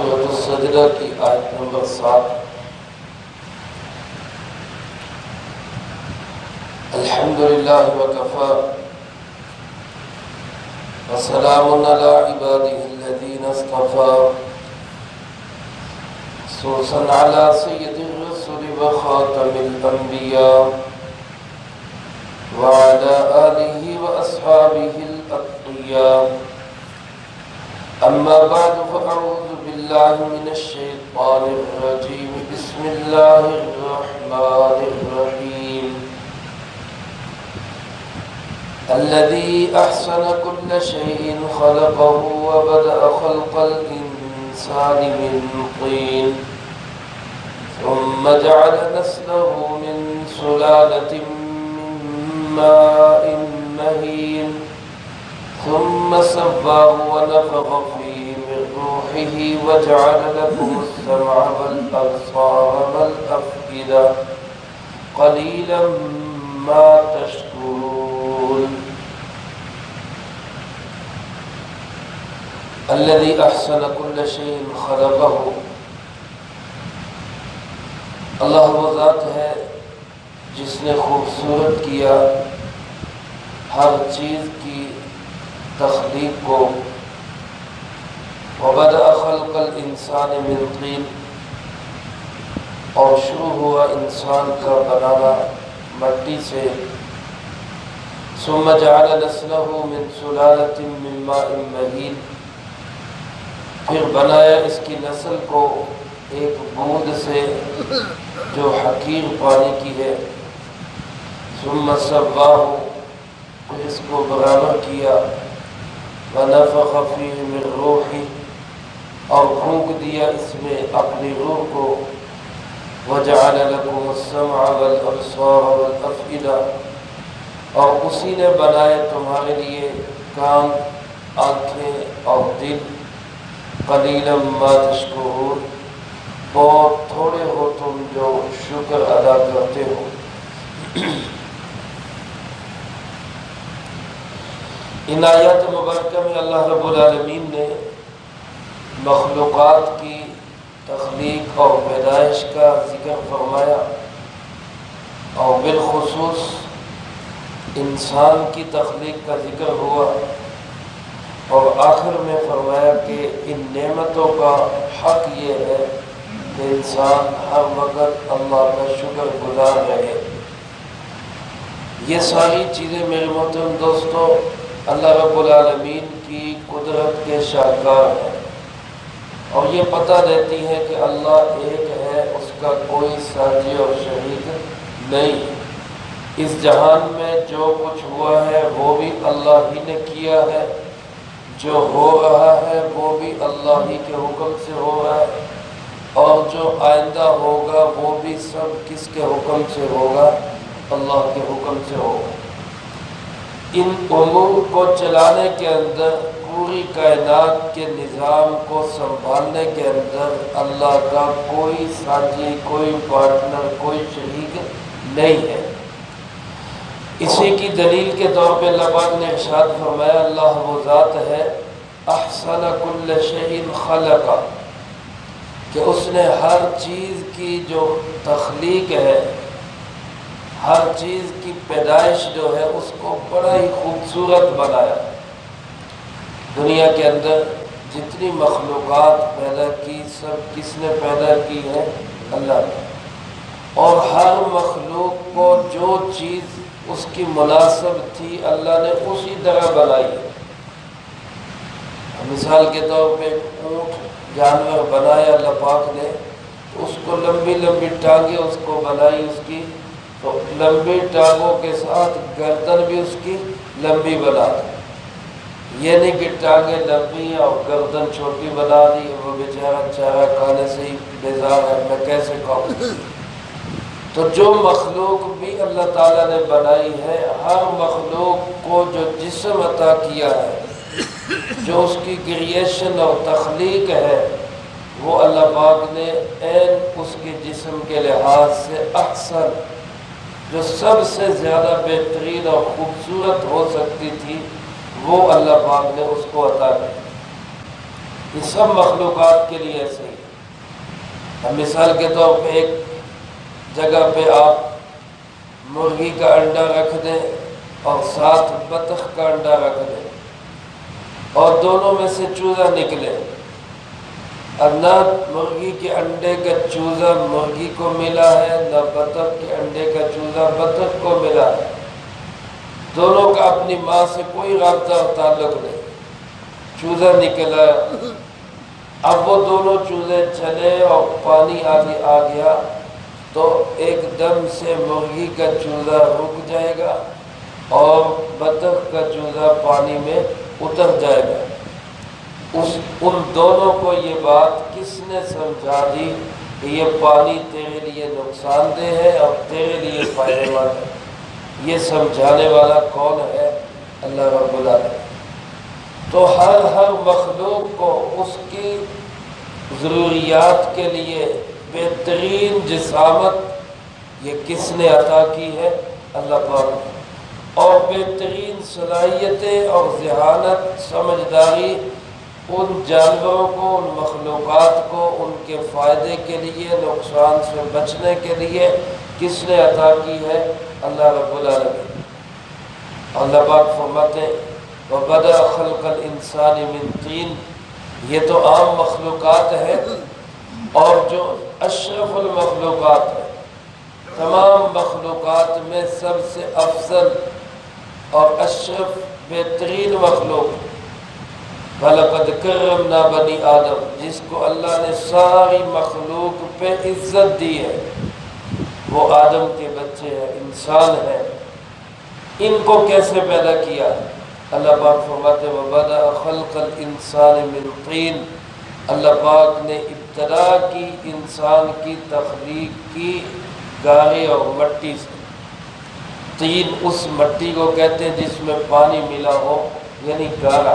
سورۃ السجدہ کی آیت نمبر 7۔ الحمدللہ وکفی وسلام علی عبادہ الذین اصطفی، خصوصا علی سید الرسل وخاتم الانبیاء وعلى آلہ واصحابہ الاتقیاء۔ اما بعد فاعوذ باللہ من الشیطان الرجیم، بسم اللہ الرحمن الرحیم۔ الذي أحسن كل شيء خلقه وبدأ خلق الإنسان من طين ثم جعل نسله من سلالة من ماء مهين ثم سواه ونفخ فيه من روحه وجعل لكم السمع والأبصار والأفئدة قليلا ما تشكرون۔ الذي أحسن كل شيء خلقه، اللہ وہ ذات ہے جس نے خوبصورت کیا ہر چیز کی تخلیق کو۔ وبدأ خلق الانسان من طین، اور شروع ہوا انسان کا بنانا مٹی سے۔ ثم جعل نسله من سلالة من ماء مهين، پھر بنایا اس کی نسل کو ایک بوند سے جو حقیر پانی کی ہے۔ ثم سواه، پھر اس کو برابر کیا۔ ونفخ فيه من روحه، اور پھونک دیا اس میں اپنی روح کو۔ وجعل لكم السمع والابصار والافئدة، اور اسی نے بنائے تمہارے لیے کان، آنکھیں اور دل۔ قلیلا ما تشکرون، بہت تھوڑے ہو تم جو شکر ادا کرتے ہو۔ ان آیات مبارکہ میں اللہ رب العالمین نے مخلوقات کی تخلیق اور پیدائش کا ذکر فرمایا، اور بالخصوص انسان کی تخلیق کا ذکر ہوا، اور آخر میں فرمایا کہ ان نعمتوں کا حق یہ ہے کہ انسان ہر وقت اللہ کا شکر گزار رہے۔ یہ ساری چیزیں میرے محترم دوستو اللہ رب العالمین کی قدرت کے شاہکار ہیں، اور یہ پتہ دیتی ہے کہ اللہ ایک ہے، اس کا کوئی ساجی اور شریک نہیں۔ اس جہان میں جو کچھ ہوا ہے وہ بھی اللہ ہی نے کیا ہے، جو ہو رہا ہے وہ بھی اللہ ہی کے حکم سے ہو رہا ہے، اور جو آئندہ ہوگا وہ بھی سب کس کے حکم سے ہوگا؟ اللہ کے حکم سے ہوگا۔ ان امور کو چلانے کے اندر، پوری کائنات کے نظام کو سنبھالنے کے اندر اللہ کا کوئی ساتھی، کوئی پارٹنر، کوئی شریک نہیں ہے۔ اسی کی دلیل کے طور پہ اللہ پاک نے ارشاد فرمایا، اللہ وہ ذات ہے احسن کل شیء خلق، کہ اس نے ہر چیز کی جو تخلیق ہے، ہر چیز کی پیدائش جو ہے اس کو بڑا ہی خوبصورت بنایا۔ دنیا کے اندر جتنی مخلوقات پیدا کی سب کس نے پیدا کی ہے؟ اللہ نے۔ اور ہر مخلوق کو جو چیز اس کی مناسب تھی اللہ نے اسی طرح بنائی ہے۔ مثال کے طور پہ اونٹ جانور بنایا اللہ پاک نے، اس کو لمبی لمبی ٹانگیں اس کو بنائی، اس کی تو لمبی ٹانگوں کے ساتھ گردن بھی اس کی لمبی بنا دی۔ یہ نہیں کہ ٹانگیں لمبی ہیں اور گردن چھوٹی بنا دی، وہ بیچارہ چارہ کھانے سے ہی بیزار ہے، میں کیسے کھاؤں؟ تو جو مخلوق بھی اللہ تعالیٰ نے بنائی ہے، ہر مخلوق کو جو جسم عطا کیا ہے، جو اس کی کریشن اور تخلیق ہے، وہ اللہ پاک نے عین اس کے جسم کے لحاظ سے احسن، جو سب سے زیادہ بہترین اور خوبصورت ہو سکتی تھی، وہ اللہ پاک نے اس کو عطا کی۔ یہ سب مخلوقات کے لیے ایسے ہی ہے۔ اب مثال کے طور پہ ایک جگہ پہ آپ مرغی کا انڈا رکھ دیں اور ساتھ بطخ کا انڈا رکھ دیں اور دونوں میں سے چوزا نکلے، اب نہ مرغی کے انڈے کا چوزا مرغی کو ملا ہے، نہ بطخ کے انڈے کا چوزا بطخ کو ملا ہے، دونوں کا اپنی ماں سے کوئی رابطہ اور تعلق نہیں، چوزا نکلا۔ اب وہ دونوں چوزے چلے اور پانی آگے آ گیا تو ایک دم سے مرغی کا چوزا رک جائے گا اور بطخ کا چوزا پانی میں اتر جائے گا۔ ان دونوں کو یہ بات کس نے سمجھا دی کہ یہ پانی تیرے لیے نقصان دہ ہے اور تیرے لیے فائدہ مند ہے؟ یہ سمجھانے والا کون ہے؟ اللہ رب العالمین۔ تو ہر مخلوق کو اس کی ضروریات کے لیے بہترین جسامت یہ کس نے عطا کی ہے؟ اللہ پاک نے۔ اور بہترین صلاحیتیں اور ذہانت، سمجھداری ان جانوروں کو، ان مخلوقات کو ان کے فائدے کے لیے، نقصان سے بچنے کے لیے کس نے عطا کی ہے؟ اللہ رب العالمین۔ اللہ پاک فرماتے ہیں وَبَدَأَ خَلْقَ الْإِنسَانِ مِنْ طِينٍ، یہ تو عام مخلوقات ہے، اور جو اشرف المخلوقات ہے، تمام مخلوقات میں سب سے افضل اور اشرف بہترین مخلوق وَلَقَدْ كَرَّمْنَا بَنِي آدم، جس کو اللہ نے ساری مخلوق پہ عزت دی ہے، وہ آدم کے بچے ہیں، انسان ہیں۔ ان کو کیسے پیدا کیا؟ اللہ پاک فرماتے ہیں وَبَدَأَ خَلْقَ الْإِنسَانِ مِنْ طِينٍ، اللہ پاک نے ابتدا کی انسان کی تخلیق کی گارے اور مٹی سے۔ طین اس مٹی کو کہتے ہیں جس میں پانی ملا ہو، یعنی گارا۔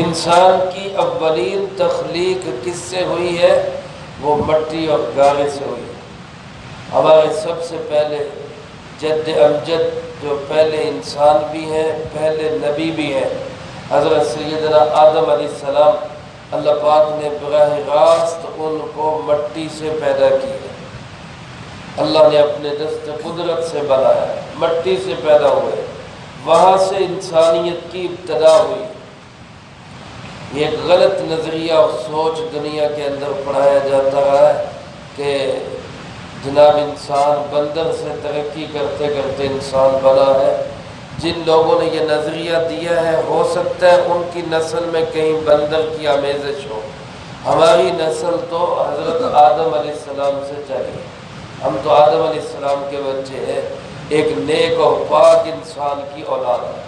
انسان کی اولین تخلیق کس سے ہوئی ہے؟ وہ مٹی اور گارے سے ہوئی ہے۔ ہمارے سب سے پہلے جد امجد جو پہلے انسان بھی ہیں، پہلے نبی بھی ہیں، حضرت سیدنا آدم علیہ السلام، اللہ پاک نے براہ راست ان کو مٹی سے پیدا کیا۔ اللہ نے اپنے دست قدرت سے بنایا، مٹی سے پیدا ہوئے، وہاں سے انسانیت کی ابتدا ہوئی۔ یہ ایک غلط نظریہ اور سوچ دنیا کے اندر پڑھایا جاتا ہے کہ جناب انسان بندر سے ترقی کرتے کرتے انسان بنا ہے۔ جن لوگوں نے یہ نظریہ دیا ہے ہو سکتا ہے ان کی نسل میں کہیں بندر کی آمیزش ہو، ہماری نسل تو حضرت آدم علیہ السلام سے چلی، ہم تو آدم علیہ السلام کے بچے ہیں، ایک نیک اور پاک انسان کی اولاد ہے۔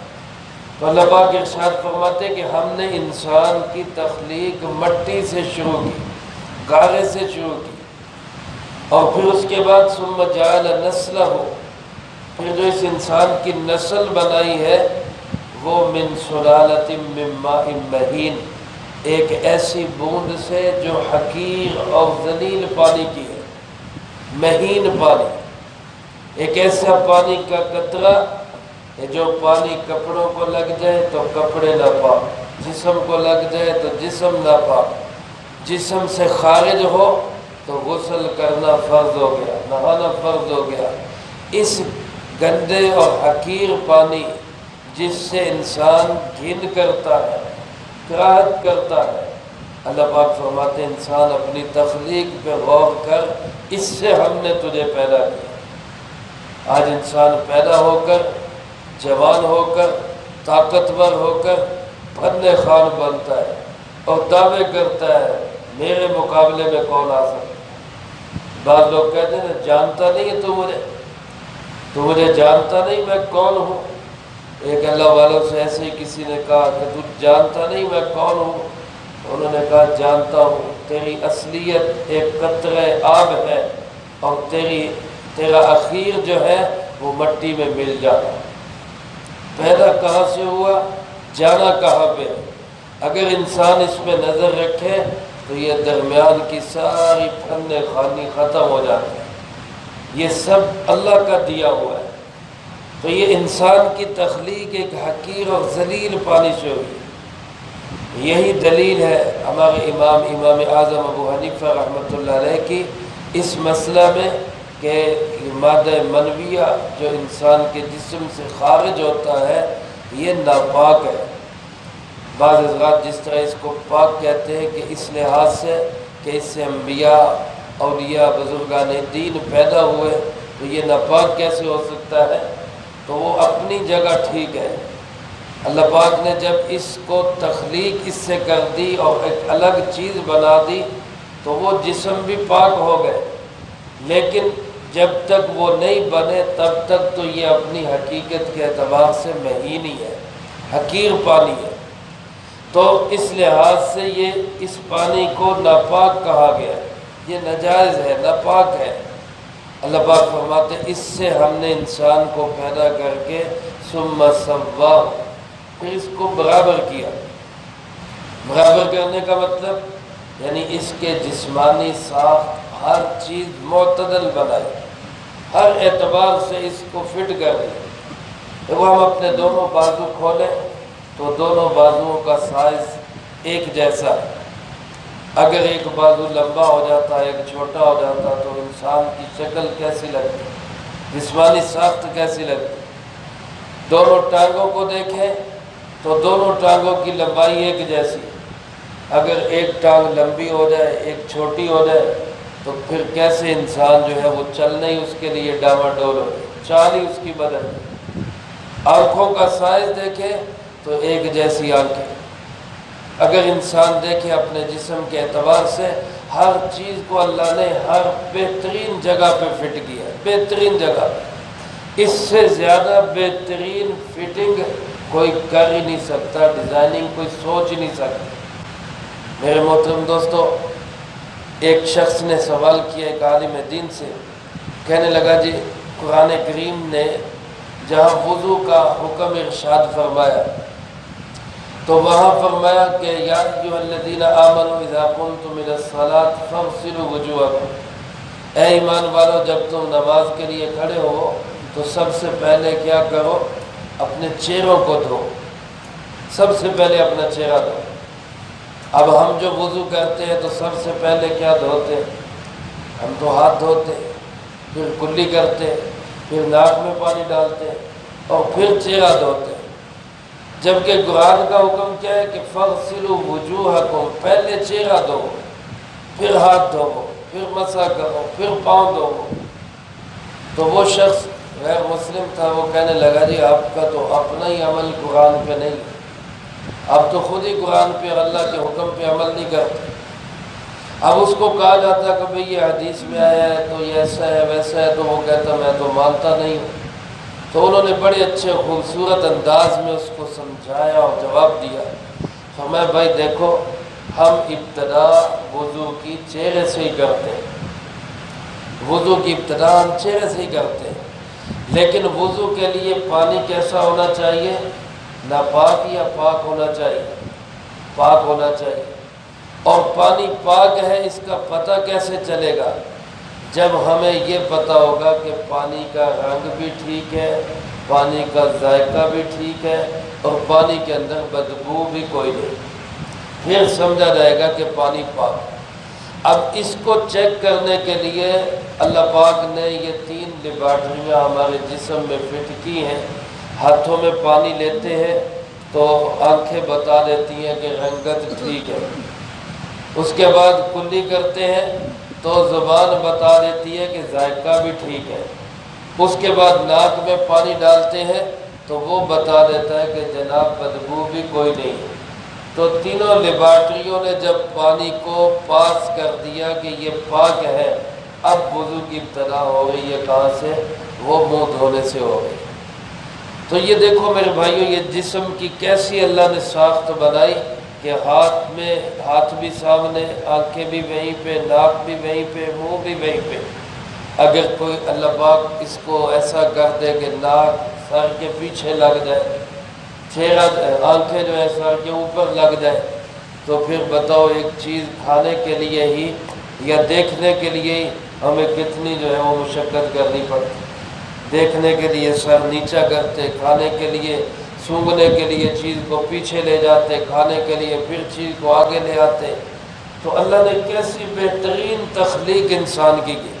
تو اللہ پاک ارشاد فرماتے ہیں کہ ہم نے انسان کی تخلیق مٹی سے شروع کی، گارے سے شروع کی، اور پھر اس کے بعد ثم جعل نسلہ، پھر جو اس انسان کی نسل بنائی ہے وہ من سلالۃ من ماء مہین، ایک ایسی بوند سے جو حقیر اور ذلیل پانی کی ہے، مہین پانی، ایک ایسا پانی کا قطرہ جو پانی کپڑوں کو لگ جائے تو کپڑے ناپاک، جسم کو لگ جائے تو جسم ناپاک، جسم سے خارج ہو تو غسل کرنا فرض ہو گیا، نہانا فرض ہو گیا۔ اس گندے اور حقیر پانی جس سے انسان گھن کرتا ہے، کراہت کرتا ہے، اللہ پاک فرماتے ہیں انسان اپنی تخلیق پہ غور کر، اس سے ہم نے تجھے پیدا کیا۔ آج انسان پیدا ہو کر، جوان ہو کر، طاقتور ہو کر فن خوان بنتا ہے اور دعوے کرتا ہے میرے مقابلے میں کون آ سکتا۔ بعض لوگ کہتے ہیں جانتا نہیں ہے تو مجھے جانتا نہیں میں کون ہوں۔ ایک اللہ والوں سے ایسے ہی کسی نے کہا کہ تو جانتا نہیں میں کون ہوں، انہوں نے کہا جانتا ہوں، تیری اصلیت ایک قطرہ آب ہے اور تیرا اخیر جو ہے وہ مٹی میں مل جانا۔ پیدا کہاں سے ہوا، جانا کہاں پہ؟ اگر انسان اس پہ نظر رکھے تو یہ درمیان کی ساری فن خوانی ختم ہو جاتی ہے۔ یہ سب اللہ کا دیا ہوا ہے۔ تو یہ انسان کی تخلیق ایک حقیر اور ذلیل پانی سے ہوئی، یہی دلیل ہے ہمارے امام اعظم ابو حنیفہ رحمۃ اللہ علیہ کی اس مسئلہ میں کہ مادہ منویہ جو انسان کے جسم سے خارج ہوتا ہے یہ ناپاک ہے۔ بعض حضرات جس طرح اس کو پاک کہتے ہیں کہ اس لحاظ سے کہ اس سے انبیاء اولیاء بزرگان دین پیدا ہوئے، تو یہ ناپاک کیسے ہو سکتا ہے؟ تو وہ اپنی جگہ ٹھیک ہے۔ اللہ پاک نے جب اس کو تخلیق اس سے کر دی اور ایک الگ چیز بنا دی تو وہ جسم بھی پاک ہو گئے، لیکن جب تک وہ نہیں بنے تب تک تو یہ اپنی حقیقت کے اعتبار سے مہینی ہے، حقیر پانی ہے۔ تو اس لحاظ سے یہ اس پانی کو ناپاک کہا گیا ہے، یہ ناجائز ہے، ناپاک ہے۔ اللہ پاک فرماتے ہیں اس سے ہم نے انسان کو پیدا کر کے ثم سواہ، پھر اس کو برابر کیا۔ برابر کرنے کا مطلب یعنی اس کے جسمانی ساخت ہر چیز معتدل بنائی، ہر اعتبار سے اس کو فٹ کر دیا۔ جب ہم اپنے دونوں بازو کھولیں تو دونوں بازوؤں کا سائز ایک جیسا ہے۔ اگر ایک بازو لمبا ہو جاتا ہے ایک چھوٹا ہو جاتا تو انسان کی شکل کیسی لگتی، جسمانی ساخت کیسی لگتی۔ دونوں ٹانگوں کو دیکھیں تو دونوں ٹانگوں کی لمبائی ایک جیسی، اگر ایک ٹانگ لمبی ہو جائے ایک چھوٹی ہو جائے تو پھر کیسے انسان جو ہے وہ چلنا ہی اس کے لیے ڈاواڈول ہو جائے، چال ہی اس کی بدل جائے۔ آنکھوں کا سائز دیکھیں تو ایک جیسی آنکھیں، اگر انسان دیکھے اپنے جسم کے اعتبار سے ہر چیز کو اللہ نے ہر بہترین جگہ پہ فٹ کیا ہے، بہترین جگہ پہ۔ اس سے زیادہ بہترین فٹنگ کوئی کر ہی نہیں سکتا، ڈیزائننگ کوئی سوچ ہی نہیں سکتا۔ میرے محترم دوستو، ایک شخص نے سوال کیا ایک عالم دین سے، کہنے لگا جی قرآن کریم نے جہاں وضو کا حکم ارشاد فرمایا تو وہاں فرمایا کہ یا ایھا الذین آمنوا اذا قمتم الی الصلاۃ فاغسلوا وجوہکم، اے ایمان والو جب تم نماز کے لیے کھڑے ہو تو سب سے پہلے کیا کرو، اپنے چہروں کو دھو، سب سے پہلے اپنا چہرہ دھو۔ اب ہم جو وضو کرتے ہیں تو سب سے پہلے کیا دھوتے ہیں؟ ہم تو ہاتھ دھوتے ہیں، پھر کلی کرتے ہیں، پھر ناک میں پانی ڈالتے ہیں اور پھر چہرہ دھوتے ہیں۔ جبکہ قرآن کا حکم کیا ہے کہ فَاغْسِلُوا وُجُوهَكُمْ، پہلے چہرہ دھو، پھر ہاتھ دھو، پھر مسح کرو، پھر پاؤں دھو۔ تو وہ شخص غیر مسلم تھا، وہ کہنے لگا جی آپ کا تو اپنا ہی عمل قرآن پہ نہیں، آپ تو خود ہی قرآن پہ اور اللہ کے حکم پہ عمل نہیں کرتے۔ اب اس کو کہا جاتا کہ بھئی یہ حدیث میں آیا ہے تو یہ ایسا ہے ویسا ہے، تو وہ کہتا میں تو مانتا نہیں ہوں۔ تو انہوں نے بڑے اچھے خوبصورت انداز میں اس کو سمجھایا اور جواب دیا۔ فرمایا بھائی دیکھو، ہم ابتدا وضو کی چہرے سے ہی کرتے ہیں، وضو کی ابتدا ہم چہرے سے ہی کرتے ہیں، لیکن وضو کے لیے پانی کیسا ہونا چاہیے؟ ناپاک یا پاک ہونا چاہیے؟ پاک ہونا چاہیے۔ اور پانی پاک ہے اس کا پتہ کیسے چلے گا؟ جب ہمیں یہ پتہ ہوگا کہ پانی کا رنگ بھی ٹھیک ہے، پانی کا ذائقہ بھی ٹھیک ہے اور پانی کے اندر بدبو بھی کوئی نہیں، پھر سمجھا جائے گا کہ پانی پاک۔ اب اس کو چیک کرنے کے لیے اللہ پاک نے یہ 3 لیبارٹریاں ہمارے جسم میں فٹ کی ہیں۔ ہاتھوں میں پانی لیتے ہیں تو آنکھیں بتا دیتی ہیں کہ رنگت ٹھیک ہے، اس کے بعد کلی کرتے ہیں تو زبان بتا دیتی ہے کہ ذائقہ بھی ٹھیک ہے، اس کے بعد ناک میں پانی ڈالتے ہیں تو وہ بتا دیتا ہے کہ جناب بدبو بھی کوئی نہیں۔ تو تینوں لیبارٹریوں نے جب پانی کو پاس کر دیا کہ یہ پاک ہے، اب وضو کی ابتدا ہو گئی ہے، کہاں سے؟ وہ منہ دھونے سے ہو گئی۔ تو یہ دیکھو میرے بھائیوں، یہ جسم کی کیسی اللہ نے ساخت بنائی کہ ہاتھ بھی سامنے، آنکھیں بھی وہیں پہ، ناک بھی وہیں پہ، منہ بھی وہیں پہ۔ اگر کوئی اللہ پاک اس کو ایسا کر دے کہ ناک سر کے پیچھے لگ جائے، چہرہ آنکھیں جو ہے سر کے اوپر لگ جائے، تو پھر بتاؤ ایک چیز کھانے کے لیے ہی یا دیکھنے کے لیے ہی ہمیں کتنی جو ہے وہ مشقت کرنی پڑتی۔ دیکھنے کے لیے سر نیچا کرتے، کھانے کے لیے سونگھنے کے لیے چیز کو پیچھے لے جاتے، کھانے کے لیے پھر چیز کو آگے لے آتے۔ تو اللہ نے کیسی بہترین تخلیق انسان کی کی۔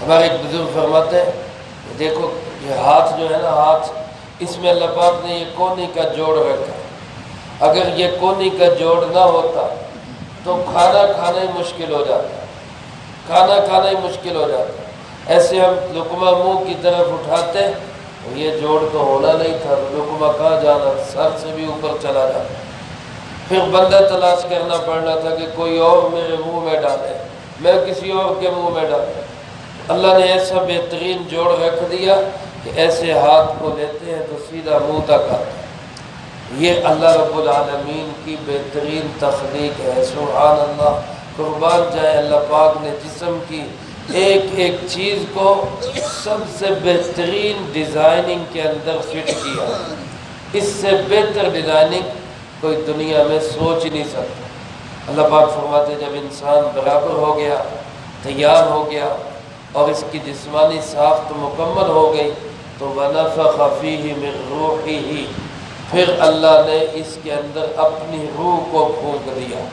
ہمارے ایک بزرگ فرماتے ہیں، دیکھو یہ ہاتھ جو ہے نا، ہاتھ، اس میں اللہ پاک نے یہ کونی کا جوڑ رکھا ہے۔ اگر یہ کونی کا جوڑ نہ ہوتا تو کھانا کھانا ہی مشکل ہو جاتا، کھانا کھانا ہی مشکل ہو جاتا۔ ایسے ہم لقمہ منہ کی طرف اٹھاتے، یہ جوڑ تو ہونا نہیں تھا، لقمہ کہاں جانا، سر سے بھی اوپر چلا جاتا۔ پھر بندہ تلاش کرنا پڑنا تھا کہ کوئی اور میرے منہ میں ڈالے، میں کسی اور کے منہ میں ڈالے۔ اللہ نے ایسا بہترین جوڑ رکھ دیا کہ ایسے ہاتھ کو لیتے ہیں تو سیدھا منہ تک آتا ہے۔ یہ اللہ رب العالمین کی بہترین تخلیق ہے۔ سبحان اللہ، قربان جائے اللہ پاک نے جسم کی ایک ایک چیز کو سب سے بہترین ڈیزائننگ کے اندر فٹ کیا۔ اس سے بہتر ڈیزائننگ کوئی دنیا میں سوچ ہی نہیں سکتا۔ اللہ پاک فرماتے جب انسان برابر ہو گیا، تیار ہو گیا اور اس کی جسمانی ساخت مکمل ہو گئی تو وَنَفَخَ فِيهِ مِن رُوحِهِ، پھر اللہ نے اس کے اندر اپنی روح کو پھونک دیا۔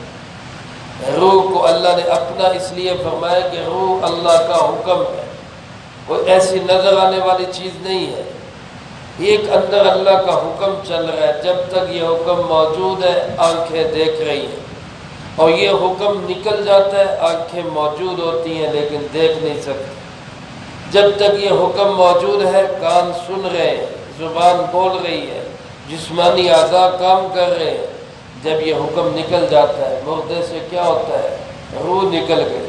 روح کو اللہ نے اپنا اس لیے فرمایا کہ روح اللہ کا حکم ہے، کوئی ایسی نظر آنے والی چیز نہیں ہے۔ ایک اندر اللہ کا حکم چل رہا ہے، جب تک یہ حکم موجود ہے آنکھیں دیکھ رہی ہیں، اور یہ حکم نکل جاتا ہے آنکھیں موجود ہوتی ہیں لیکن دیکھ نہیں سکتی۔ جب تک یہ حکم موجود ہے کان سن رہے ہیں، زبان بول رہی ہے، جسمانی اعضاء کام کر رہے ہیں۔ جب یہ حکم نکل جاتا ہے، مردے سے کیا ہوتا ہے، روح نکل گئی،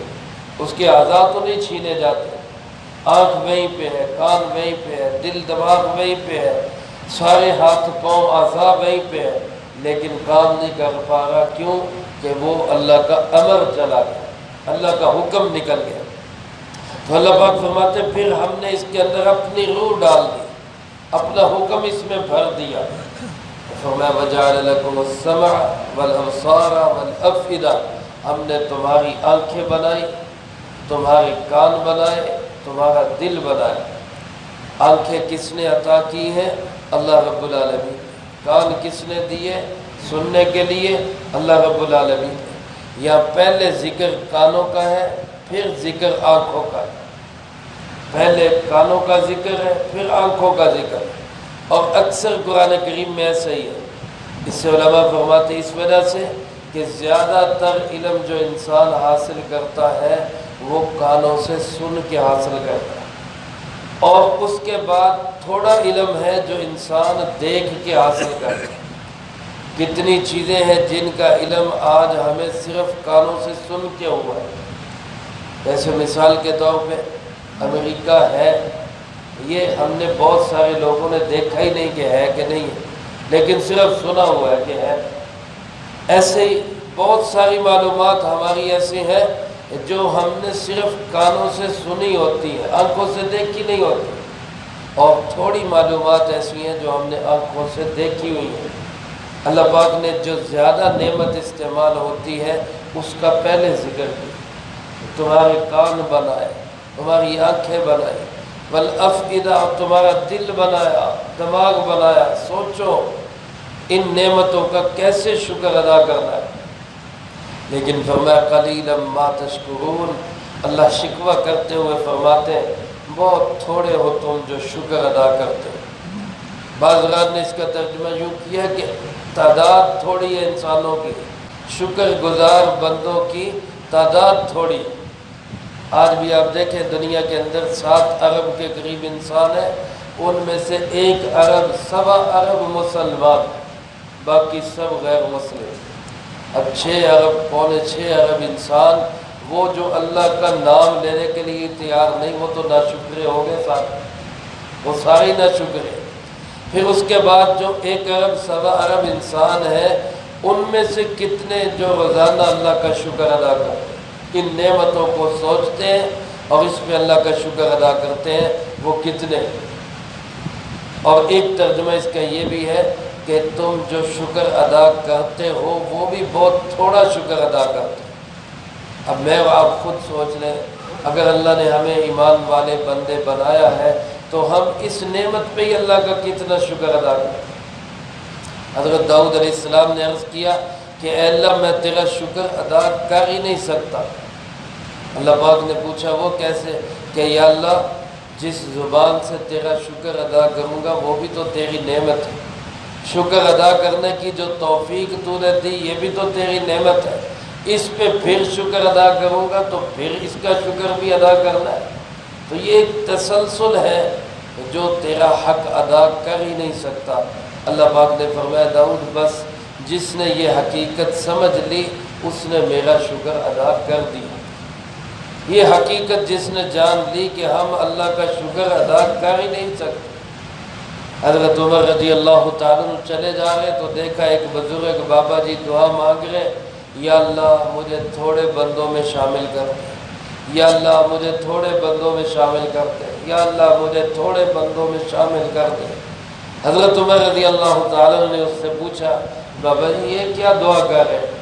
اس کے اعضاء تو نہیں چھینے جاتے، آنکھ وہیں پہ ہے، کان وہیں پہ ہے، دل دماغ وہیں پہ ہے، سارے ہاتھ پاؤں اعضاء وہیں پہ ہے، لیکن کام نہیں کر پا رہا۔ کیوں؟ کہ وہ اللہ کا امر چلا گیا، اللہ کا حکم نکل گیا۔ تو اللہ پاک فرماتے پھر ہم نے اس کے اندر اپنی روح ڈال دی، اپنا حکم اس میں بھر دیا۔ فرمایا وَجَعَلَ لَكُمُ السَّمْعَ وَالْأَبْصَارَ وَالْأَفْئِدَةَ، ہم نے تمہاری آنکھیں بنائی، تمہارے کان بنائے، تمہارا دل بنایا۔ آنکھیں کس نے عطا کی ہیں؟ اللہ رب العالمین۔ کان کس نے دیے؟ سننے کے لیے اللہ رب العالمین۔ یہاں پہلے ذکر کانوں کا ہے، پھر ذکر آنکھوں کا ہے۔ پہلے کانوں کا ذکر ہے، پھر آنکھوں کا ذکر ہے، اور اکثر قرآن کریم میں ایسا ہی ہے۔ اس سے علماء فرماتے اس وجہ سے کہ زیادہ تر علم جو انسان حاصل کرتا ہے وہ کانوں سے سن کے حاصل کرتا ہے، اور اس کے بعد تھوڑا علم ہے جو انسان دیکھ کے حاصل کرتا ہے۔ کتنی چیزیں ہیں جن کا علم آج ہمیں صرف کانوں سے سن کے ہوا ہے۔ جیسے مثال کے طور پہ امریکہ ہے، یہ ہم نے بہت سارے لوگوں نے دیکھا ہی نہیں کہ ہے کہ نہیں ہے، لیکن صرف سنا ہوا ہے کہ ہے۔ ایسے ہی بہت ساری معلومات ہماری ایسی ہیں جو ہم نے صرف کانوں سے سنی ہوتی ہے، آنکھوں سے دیکھی نہیں ہوتی، اور تھوڑی معلومات ایسی ہیں جو ہم نے آنکھوں سے دیکھی ہوئی ہیں۔ اللہ پاک نے جو زیادہ نعمت استعمال ہوتی ہے اس کا پہلے ذکر کیا۔ تمہارے کان بنائے، تمہاری آنکھیں بنائی، والافئدہ، تمہارا دل بنایا، دماغ بنایا۔ سوچو ان نعمتوں کا کیسے شکر ادا کرنا ہے۔ لیکن فرمایا قلیلا ما تشکرون، اللہ شکوہ کرتے ہوئے فرماتے ہیں بہت تھوڑے ہو تم جو شکر ادا کرتے ہو۔ بعض رات نے اس کا ترجمہ یوں کیا کہ تعداد تھوڑی ہے انسانوں کی، شکر گزار بندوں کی تعداد تھوڑی ہے۔ آج بھی آپ دیکھیں دنیا کے اندر 7 ارب کے قریب انسان ہیں، ان میں سے 1 ارب 1.25 ارب مسلمان، باقی سب غیر مسلم۔ اب 6 ارب پونے 6 ارب انسان، وہ جو اللہ کا نام لینے کے لیے تیار نہیں، وہ تو ناشکرے ہو گئے سارے، وہ سارے ناشکرے۔ پھر اس کے بعد جو 1 ارب 1.25 ارب انسان ہیں، ان میں سے کتنے جو روزانہ اللہ کا شکر ادا کرتے ہیں، ان نعمتوں کو سوچتے ہیں اور اس پہ اللہ کا شکر ادا کرتے ہیں، وہ کتنے ہیں۔ اور ایک ترجمہ اس کا یہ بھی ہے کہ تم جو شکر ادا کرتے ہو وہ بھی بہت تھوڑا شکر ادا کرتے ہو۔ اب میں آپ خود سوچ لیں، اگر اللہ نے ہمیں ایمان والے بندے بنایا ہے تو ہم اس نعمت پہ ہی اللہ کا کتنا شکر ادا کریں۔ حضرت داؤد علیہ السلام نے عرض کیا کہ اے اللہ میں تیرا شکر ادا کر ہی نہیں سکتا۔ اللہ پاک نے پوچھا وہ کیسے؟ کہ یا اللہ جس زبان سے تیرا شکر ادا کروں گا وہ بھی تو تیری نعمت ہے، شکر ادا کرنے کی جو توفیق تو نے دی یہ بھی تو تیری نعمت ہے، اس پہ پھر شکر ادا کروں گا تو پھر اس کا شکر بھی ادا کرنا ہے۔ تو یہ ایک تسلسل ہے جو تیرا حق ادا کر ہی نہیں سکتا۔ اللہ پاک نے فرمایا داؤد بس جس نے یہ حقیقت سمجھ لی اس نے میرا شکر ادا کر دیا۔ یہ حقیقت جس نے جان لی کہ ہم اللہ کا شکر ادا کر ہی نہیں سکتے۔ حضرت عمر رضی اللہ تعالیٰ عنہ چلے جا رہے تو دیکھا ایک بزرگ بابا جی دعا مانگ رہے، یا اللہ مجھے تھوڑے بندوں میں شامل کر دے، یا اللہ مجھے تھوڑے بندوں میں شامل کر دے، یا اللہ مجھے تھوڑے بندوں میں شامل کر دے۔ حضرت عمر رضی اللہ تعالیٰ عنہ نے اس سے پوچھا بابا جی یہ کیا دعا کر رہے ہیں؟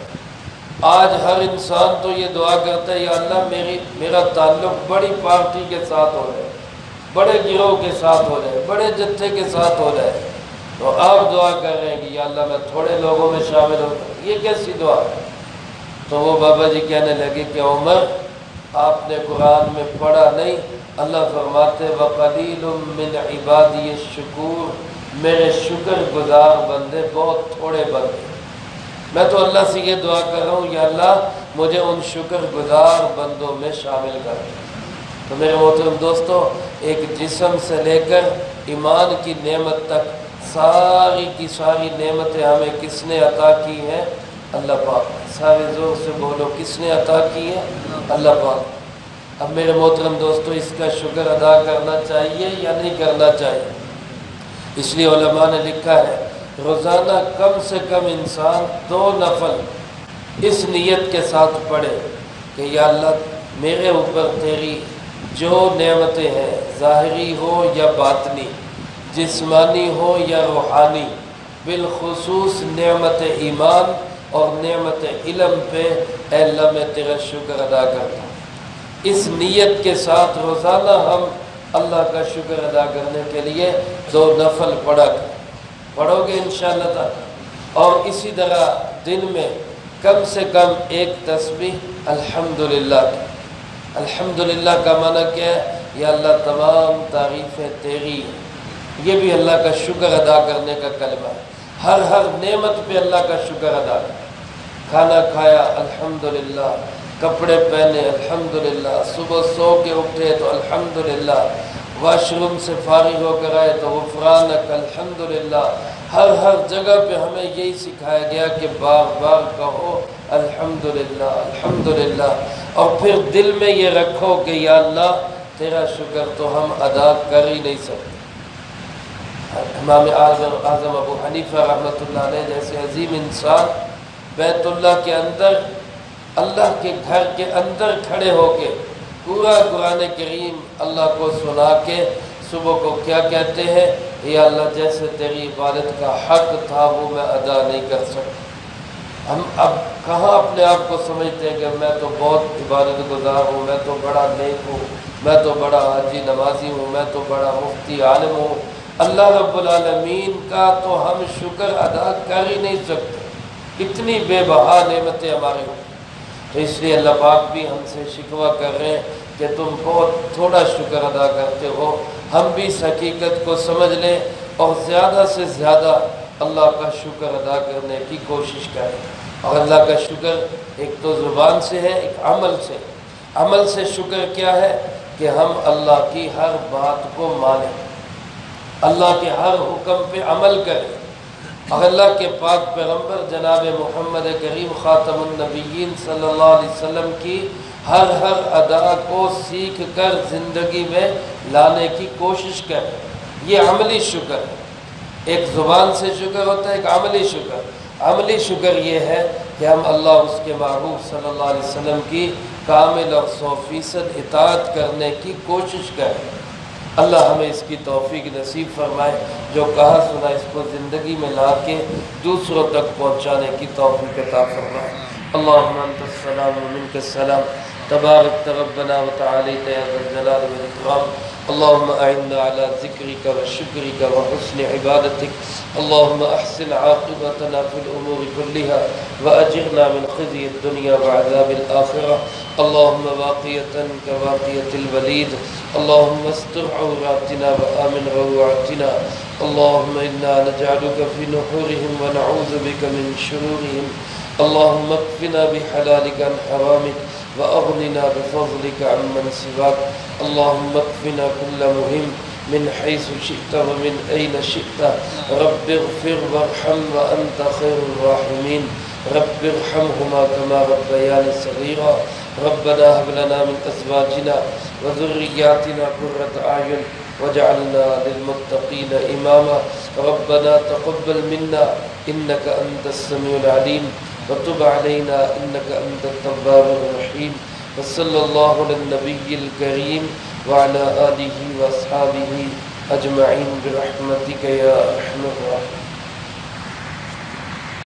آج ہر انسان تو یہ دعا کرتا ہے یا اللہ میرا تعلق بڑی پارٹی کے ساتھ ہو جائے، بڑے گروہ کے ساتھ ہو جائے، بڑے جتھے کے ساتھ ہو جائے، تو آپ دعا کر رہے ہیں کہ یا اللہ میں تھوڑے لوگوں میں شامل ہو جاؤں، یہ کیسی دعا ہے؟ تو وہ بابا جی کہنے لگے کہ عمر آپ نے قرآن میں پڑھا نہیں، اللہ فرماتے وَقَلِيلٌ مِّنْ عِبَادِيَ الشُّكُورُ، میرے شکر گزار بندے بہت تھوڑے بندے۔ میں تو اللہ سے یہ دعا کر رہا ہوں یا اللہ مجھے ان شکر گزار بندوں میں شامل کر دیں۔ تو میرے محترم دوستو ایک جسم سے لے کر ایمان کی نعمت تک ساری کی ساری نعمتیں ہمیں کس نے عطا کی ہیں؟ اللہ پاک۔ سارے زور سے بولو کس نے عطا کی ہے؟ اللہ پاک۔ اب میرے محترم دوستو اس کا شکر ادا کرنا چاہیے یا نہیں کرنا چاہیے؟ اس لیے علماء نے لکھا ہے روزانہ کم سے کم انسان 2 نفل اس نیت کے ساتھ پڑھے کہ یا اللہ میرے اوپر تیری جو نعمتیں ہیں ظاہری ہو یا باطنی، جسمانی ہو یا روحانی، بالخصوص نعمت ایمان اور نعمت علم پہ اے اللہ میں تیرا شکر ادا کرتا ہوں۔ اس نیت کے ساتھ روزانہ ہم اللہ کا شکر ادا کرنے کے لیے 2 نفل پڑھو گے انشاءاللہ تعالی، اور اسی طرح دن میں کم سے کم 1 تسبیح الحمدللہ۔ الحمدللہ کا معنی کیا ہے؟ یا اللہ تمام تعریفیں تیری ہیں۔ یہ بھی اللہ کا شکر ادا کرنے کا کلمہ ہے۔ ہر نعمت پہ اللہ کا شکر ادا کریں۔ کھانا کھایا الحمدللہ، کپڑے پہنے الحمدللہ، صبح سو کے اٹھے تو الحمدللہ، واش روم سے فارغ ہو کر آئے تو غفرانک الحمدللہ۔ ہر جگہ پہ ہمیں یہی سکھایا گیا کہ بار بار کہو الحمدللہ الحمدللہ، اور پھر دل میں یہ رکھو کہ یا اللہ تیرا شکر تو ہم ادا کر ہی نہیں سکتے۔ امام اعظم ابو حنیفہ رحمۃ اللہ علیہ جیسے عظیم انسان بیت اللہ کے اندر، اللہ کے گھر کے اندر کھڑے ہو کے پورا قرآن کریم اللہ کو سنا کے صبح کو کیا کہتے ہیں؟ یا اللہ جیسے تیری عبادت کا حق تھا وہ میں ادا نہیں کر سکتا۔ ہم اب کہاں اپنے آپ کو سمجھتے ہیں کہ میں تو بہت عبادت گزار ہوں، میں تو بڑا نیک ہوں، میں تو بڑا حاجی نمازی ہوں، میں تو بڑا مفتی عالم ہوں۔ اللہ رب العالمین کا تو ہم شکر ادا کر ہی نہیں سکتے، اتنی بے بہا نعمتیں ہمارے ہوں۔ تو اس لیے اللہ پاک بھی ہم سے شکوہ کر رہے ہیں کہ تم بہت تھوڑا شکر ادا کرتے ہو۔ ہم بھی اس حقیقت کو سمجھ لیں اور زیادہ سے زیادہ اللہ کا شکر ادا کرنے کی کوشش کریں۔ اور اللہ کا شکر ایک تو زبان سے ہے، ایک عمل سے۔ عمل سے شکر کیا ہے؟ کہ ہم اللہ کی ہر بات کو مانیں، اللہ کے ہر حکم پہ عمل کریں، اور اللہ کے پاک پیغمبر جناب محمد کریم خاتم النبیین صلی اللہ علیہ وسلم کی ہر ادا کو سیکھ کر زندگی میں لانے کی کوشش کریں۔ یہ عملی شکر ہے۔ ایک زبان سے شکر ہوتا ہے، ایک عملی شکر۔ عملی شکر یہ ہے کہ ہم اللہ اس کے محبوب صلی اللہ علیہ وسلم کی کامل اور 100% اطاعت کرنے کی کوشش کریں۔ اللہ ہمیں اس کی توفیق نصیب فرمائے، جو کہا سنا اس کو زندگی میں لا کے دوسروں تک پہنچانے کی توفیق عطا فرمائے۔ اللہم انت السلام و منک السلام، تبارک ربنا و تعالیت یا ذا الجلال والاکرام۔ اللهم أعنا على ذكرك وشكرك وحسن عبادتك. اللهم أحسن عاقبتنا في الأمور كلها وأجرنا من خزي الدنيا وعذاب الآخرة. اللهم باقية كباقية الوليد. اللهم استر عوراتنا وآمن روعاتنا. اللهم إنا نجعلك في نحورهم ونعوذ بك من شرورهم. اللهم اكفنا بحلالك عن حرامك وأغننا بفضلك عمن سواك. اللهم اكفنا كل مهم من حيث شئت ومن أين شئت. رب اغفر وارحم وأنت خير الراحمين. رب ارحمهما كما ربياني صغيرا. ربنا هب لنا من أزواجنا وذرياتنا قرة أعين واجعلنا للمتقين إماما. ربنا تقبل منا إنك أنت السميع العليم وتب علينا إنك أنت التواب الرحيم. وصلى الله على النبي الكريم وعلى آله وأصحابه أجمعين برحمتك يا أرحم الراحمين.